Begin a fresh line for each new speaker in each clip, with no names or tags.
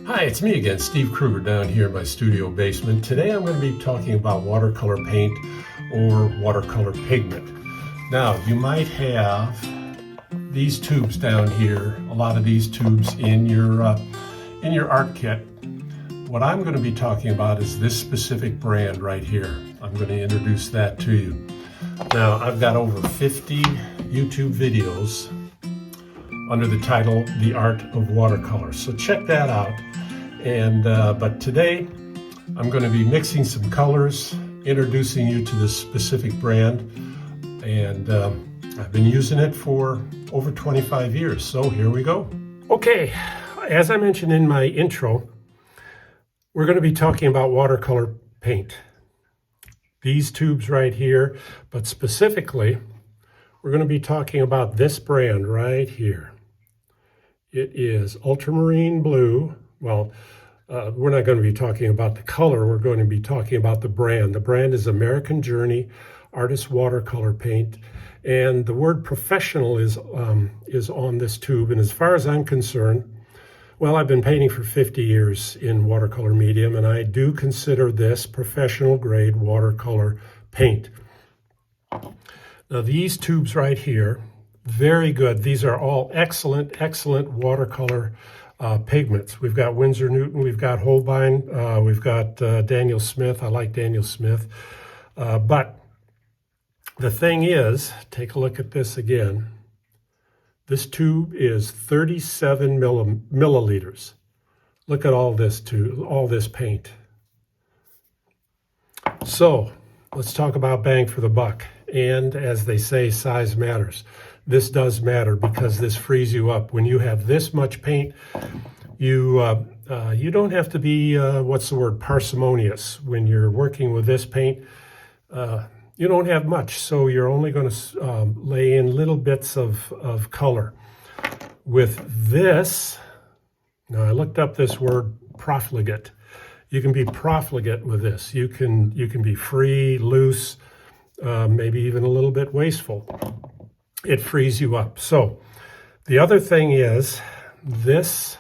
Hi, it's me again, Steve Krueger, down here in my studio basement. Today I'm going to be talking about watercolor paint or watercolor pigment. Now, you might have these tubes down here, a lot of these tubes in your art kit. What I'm going to be talking about is this specific brand right here. I'm going to introduce that to you. Now, I've got over 50 YouTube videos under the title The Art of Watercolor, so check that out. But today I'm going to be mixing some colors, introducing you to this specific brand, and I've been using it for over 25 years, so here we go. Okay, as I mentioned in my intro, we're going to be talking about watercolor paint. These tubes right here, but specifically we're going to be talking about this brand right here. It is ultramarine blue. Well, we're not going to be talking about the color. We're going to be talking about the brand. The brand is American Journey Artist Watercolor Paint, and the word professional is on this tube. And as far as I'm concerned, well, I've been painting for 50 years in watercolor medium, and I do consider this professional grade watercolor paint. Now, these tubes right here, very good. These are all excellent watercolor pigments. We've got Winsor Newton, we've got Holbein, we've got Daniel Smith. I like Daniel Smith. But the thing is, take a look at this again. This tube is 37 milliliters. Look at all this paint. So let's talk about bang for the buck. And as they say, size matters. This does matter because this frees you up. When you have this much paint, you don't have to be, parsimonious. When you're working with this paint, you don't have much, so you're only going to lay in little bits of color. With this, now I looked up this word, profligate. You can be profligate with this. You can be free, loose, maybe even a little bit wasteful. It frees you up. So the other thing is this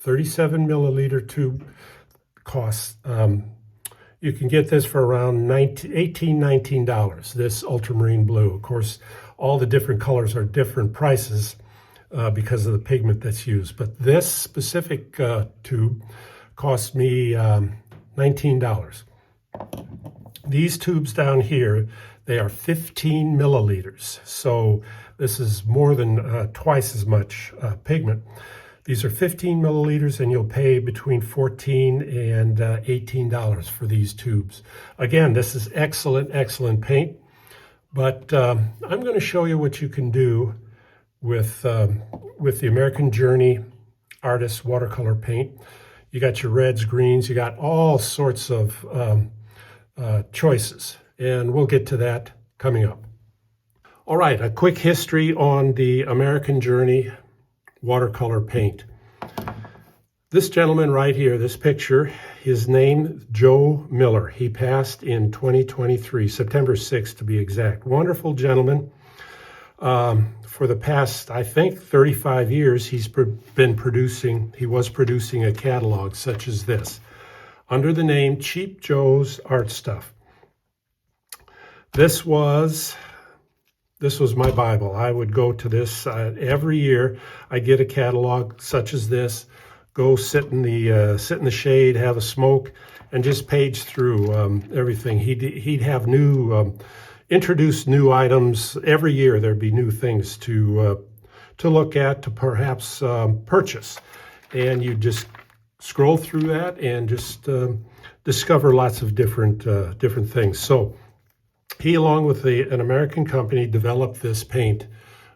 37 milliliter tube costs, you can get this for around $19, this ultramarine blue. Of course, all the different colors are different prices because of the pigment that's used. But this specific tube cost me $19. These tubes down here, they are 15 milliliters. So this is more than twice as much pigment. These are 15 milliliters, and you'll pay between $14 and $18 for these tubes. Again, this is excellent paint. But I'm going to show you what you can do with the American Journey Artist Watercolor Paint. You got your reds, greens, you got all sorts of choices, and we'll get to that coming up. All right, a quick history on the American Journey watercolor paint. This gentleman right here, this picture, his name, Joe Miller. He passed in 2023, September 6th to be exact. Wonderful gentleman. For the past, I think, 35 years, he was producing a catalog such as this, under the name Cheap Joe's Art Stuff. This was my Bible. I would go to this every year. I get a catalog such as this, go sit in the shade, have a smoke, and just page through everything. He'd have introduce new items every year. There'd be new things to look at, to perhaps purchase, and you just scroll through that and just discover lots of different things. So he, along with an American company, developed this paint,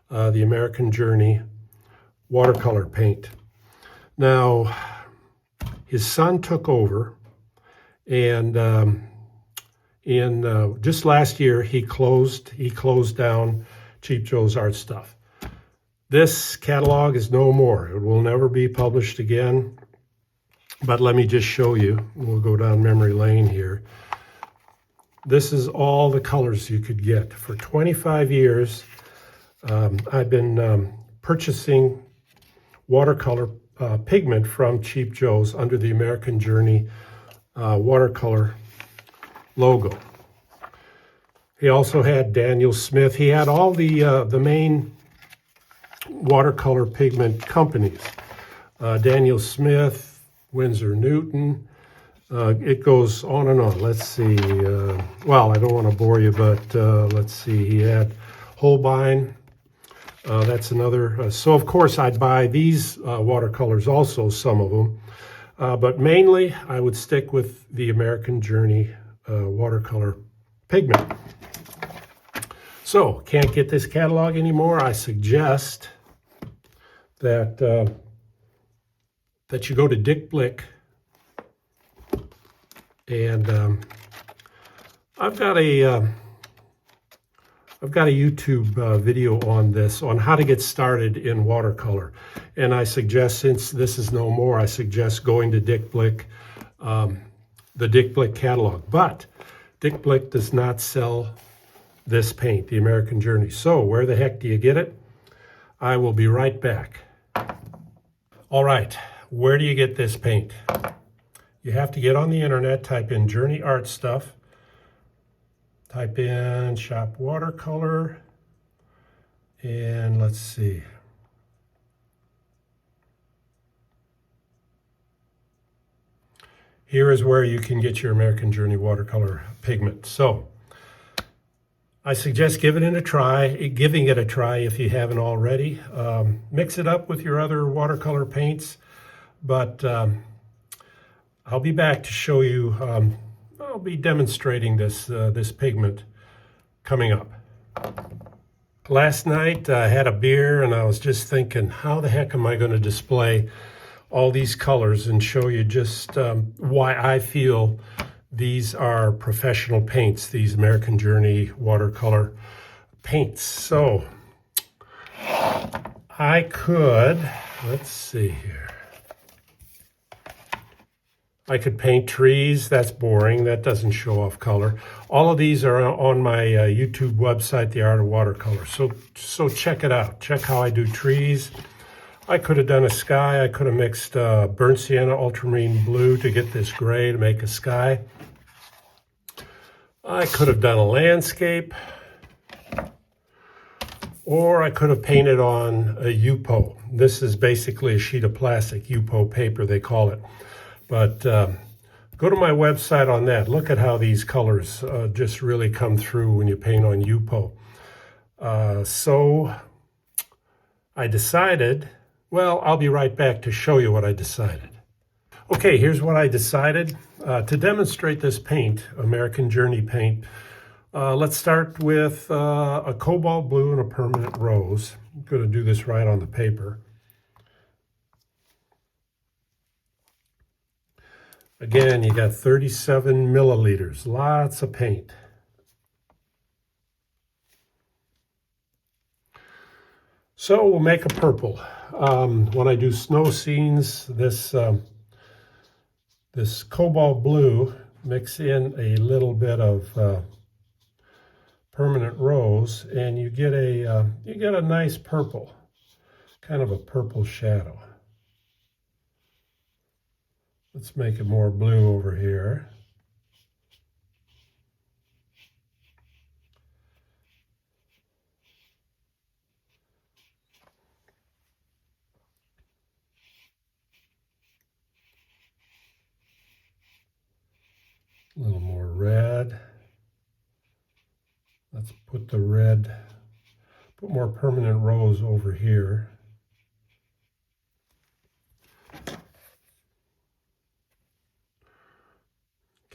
the American Journey watercolor paint. Now, his son took over, and just last year he closed down Cheap Joe's Art Stuff. This catalog is no more. It will never be published again. But let me just show you. We'll go down memory lane here. This is all the colors you could get. For 25 years, I've been purchasing watercolor pigment from Cheap Joe's under the American Journey watercolor logo. He also had Daniel Smith. He had all the main watercolor pigment companies. Daniel Smith, Winsor Newton. It goes on and on. Let's see. Well, I don't want to bore you, but let's see. He had Holbein. That's another. So, of course, I'd buy these watercolors also, some of them. But mainly, I would stick with the American Journey watercolor pigment. So, can't get this catalog anymore. I suggest that that you go to Dick Blick, and I've got a YouTube video on this, on how to get started in watercolor. And I suggest, since this is no more, I suggest going to Dick Blick, the Dick Blick catalog. But Dick Blick does not sell this paint, the American Journey. So where the heck do you get it? I will be right back. All right, where do you get this paint? You have to get on the internet, type in Journey Art Stuff, type in Shop Watercolor, and let's see. Here is where you can get your American Journey watercolor pigment. So I suggest giving it a try if you haven't already. Mix it up with your other watercolor paints, but I'll be back to show you. I'll be demonstrating this pigment coming up. Last night I had a beer and I was just thinking, how the heck am I going to display all these colors and show you just why I feel these are professional paints, these American Journey watercolor paints. So I could, let's see here. I could paint trees. That's boring. That doesn't show off color. All of these are on my YouTube website, The Art of Watercolor. So check it out. Check how I do trees. I could have done a sky. I could have mixed burnt sienna, ultramarine blue to get this gray to make a sky. I could have done a landscape. Or I could have painted on a UPO. This is basically a sheet of plastic, UPO paper they call it. But go to my website on that. Look at how these colors just really come through when you paint on UPO. So I decided, well, I'll be right back to show you what I decided. Okay, here's what I decided. To demonstrate this paint, American Journey paint, let's start with a cobalt blue and a permanent rose. I'm going to do this right on the paper. Again, you got 37 milliliters, lots of paint. So we'll make a purple. When I do snow scenes, this cobalt blue, mix in a little bit of permanent rose, and you get a nice purple, kind of a purple shadow. Let's make it more blue over here. A little more red. Let's put the red, put more permanent rose over here.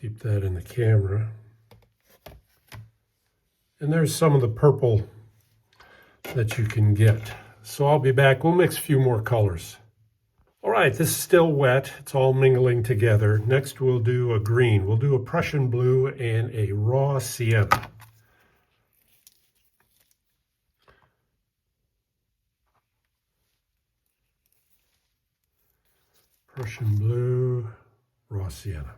Keep that in the camera. And there's some of the purple that you can get. So I'll be back. We'll mix a few more colors. All right, this is still wet. It's all mingling together. Next we'll do a green. We'll do a Prussian blue and a raw sienna. Prussian blue, raw sienna.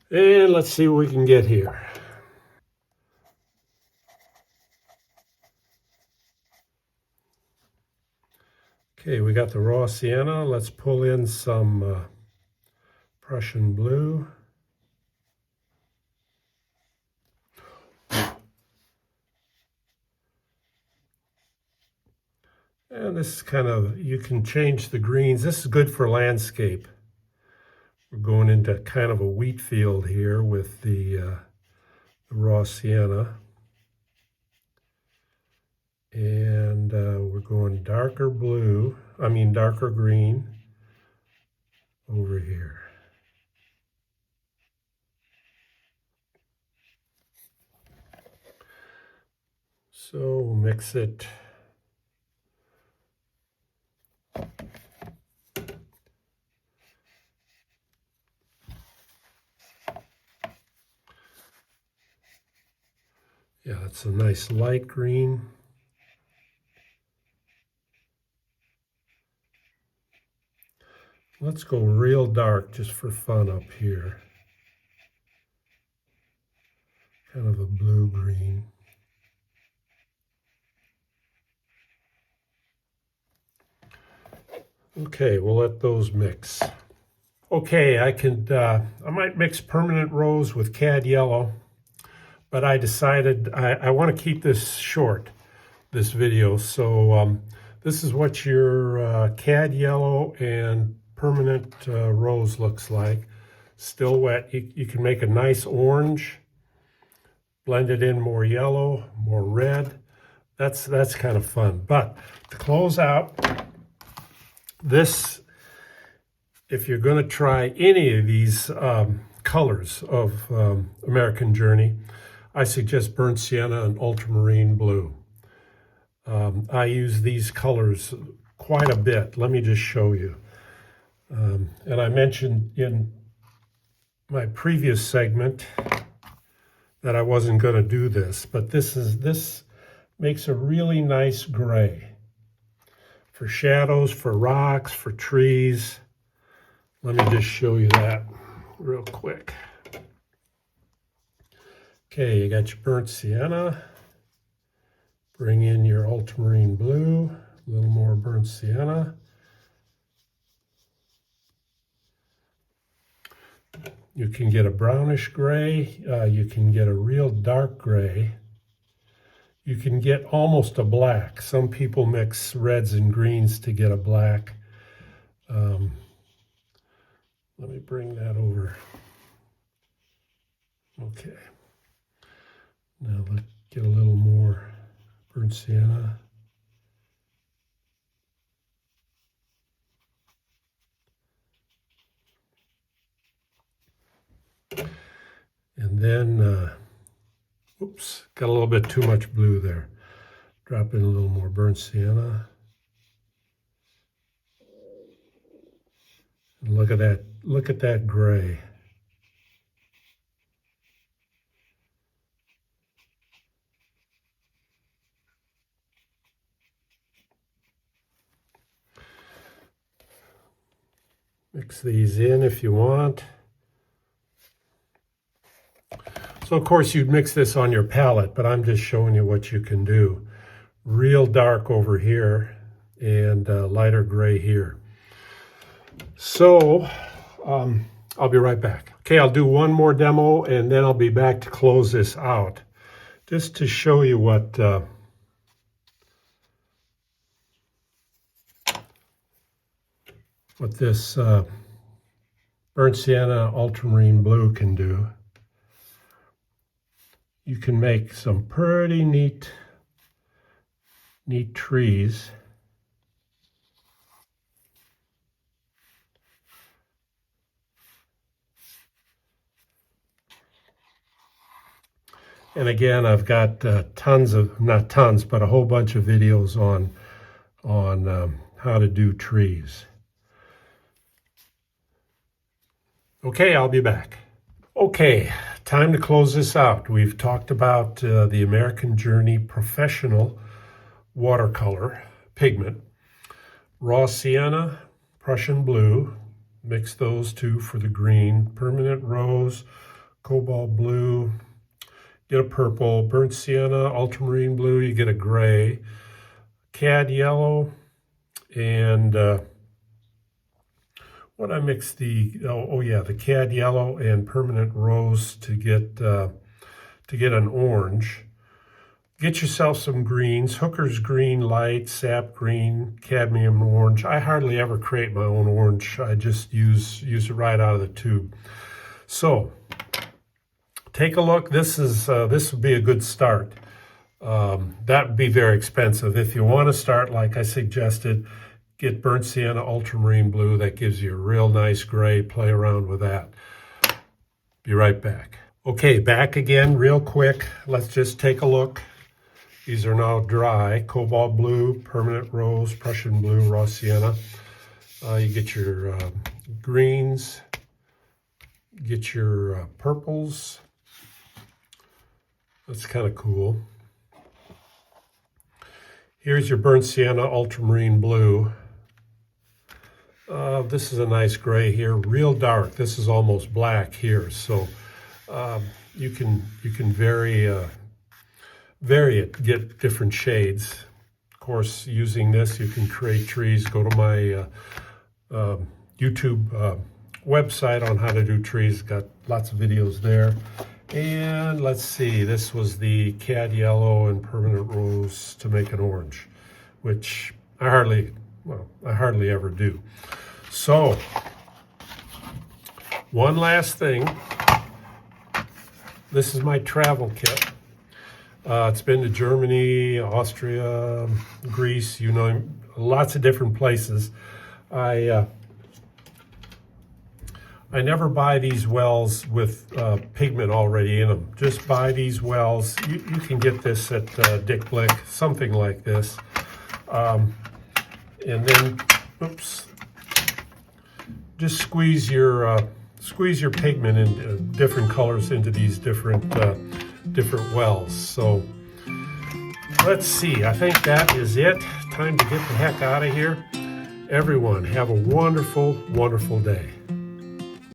And let's see what we can get here. Okay, we got the raw sienna. Let's pull in some Prussian blue. And this is kind of, you can change the greens. This is good for landscape. We're going into kind of a wheat field here with the raw sienna. And we're going darker green over here. So we'll mix it. Yeah, it's a nice light green. Let's go real dark just for fun up here. Kind of a blue-green. Okay, we'll let those mix. Okay, I might mix permanent rose with cad yellow, but I decided I want to keep this short, this video. So this is what your cad yellow and permanent rose looks like. Still wet. You can make a nice orange, blend it in more yellow, more red. That's kind of fun. But to close out, this, if you're going to try any of these colors of American Journey, I suggest burnt sienna and ultramarine blue. I use these colors quite a bit. Let me just show you. And I mentioned in my previous segment that I wasn't going to do this, but this makes a really nice gray for shadows, for rocks, for trees. Let me just show you that real quick. Okay, you got your burnt sienna. Bring in your ultramarine blue, a little more burnt sienna. You can get a brownish gray. You can get a real dark gray. You can get almost a black. Some people mix reds and greens to get a black. Let me bring that over. Okay. Now let's get a little more burnt sienna. And then, oops, got a little bit too much blue there. Drop in a little more burnt sienna. And look at that gray. Mix these in if you want. So of course you'd mix this on your palette, but I'm just showing you what you can do. Real dark over here and lighter gray here. So I'll be right back. Okay, I'll do one more demo and then I'll be back to close this out. Just to show you what this burnt sienna ultramarine blue can do. You can make some pretty neat trees. And again, I've got not tons, but a whole bunch of videos on how to do trees. Okay, I'll be back. Okay, time to close this out. We've talked about the American Journey Professional Watercolor Pigment. Raw sienna, Prussian blue, mix those two for the green. Permanent rose, cobalt blue, get a purple. Burnt sienna, ultramarine blue, you get a gray. Cad yellow And what I mixed the cad yellow and permanent rose to get an orange. Get yourself some greens, Hooker's green light, sap green, cadmium orange. I hardly ever create my own orange. I just use it right out of the tube. So take a look. This would be a good start. That would be very expensive. If you want to start, like I suggested, get burnt sienna ultramarine blue. That gives you a real nice gray. Play around with that. Be right back. Okay, back again real quick. Let's just take a look. These are now dry. Cobalt blue, permanent rose, Prussian blue, raw sienna. You get your greens, get your purples. That's kind of cool. Here's your burnt sienna ultramarine blue. This is a nice gray here, real dark. This is almost black here, so you can vary it, get different shades. Of course, using this, you can create trees. Go to my YouTube website on how to do trees. Got lots of videos there. And let's see, this was the cad yellow and permanent rose to make an orange, which I hardly ever do. So, one last thing. This is my travel kit. It's been to Germany, Austria, Greece, you know, lots of different places. I never buy these wells with pigment already in them. Just buy these wells. You can get this at Dick Blick, something like this. And then, just squeeze your pigment in different colors into these different wells. So let's see, I think that is it. Time to get the heck out of here. Everyone, have a wonderful, wonderful day.